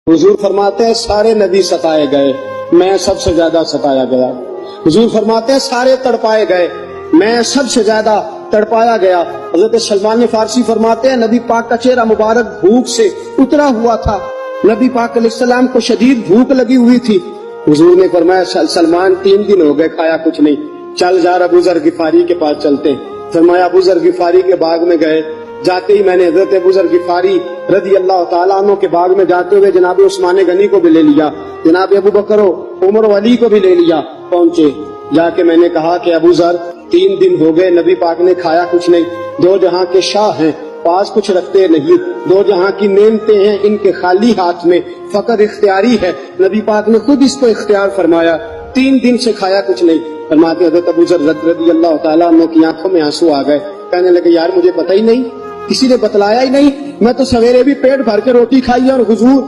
حضور فرماتے ہیں سارے نبی ستائے گئے، میں سب سے زیادہ ستایا گیا۔ حضور فرماتے ہیں سارے تڑپائے گئے، میں سب سے زیادہ تڑپایا گیا۔ حضرت سلمان فارسی فرماتے ہیں نبی پاک کا چہرہ مبارک بھوک سے اترا ہوا تھا، نبی پاک علیہ السلام کو شدید بھوک لگی ہوئی تھی۔ حضور نے فرمایا سلمان 3 دن ہو گئے کھایا کچھ نہیں، چل جا ابو ذر غفاری کے پاس چلتے۔ فرمایا ابو ذر غفاری کے باغ میں گئے، جاتے ہی میں نے حضرت ابو ذر غفاری رضی اللہ تعالیٰ عنہ کے باغ میں جاتے ہوئے جناب عثمان غنی کو بھی لے لیا، جناب ابو بکر و عمر و علی کو بھی لے لیا۔ پہنچے، جا کے میں نے کہا کہ ابو ذر 3 دن ہو گئے نبی پاک نے کھایا کچھ نہیں، 2 جہاں کے شاہ ہیں، پاس کچھ رکھتے نہیں، 2 جہاں کی نعمتیں ہیں ان کے خالی ہاتھ میں، فقر اختیاری ہے، نبی پاک نے خود اس کو اختیار فرمایا، 3 دن سے کھایا کچھ نہیں۔ فرماتے حضرت ابو ذر رضی اللہ تعالیٰ عنہ کی آنکھوں میں آنسو آ گئے، کہنے لگے یار مجھے پتہ ہی نہیں، کسی نے بتلایا ہی نہیں، میں تو سویرے بھی پیٹ بھر کے روٹی کھائی اور حضور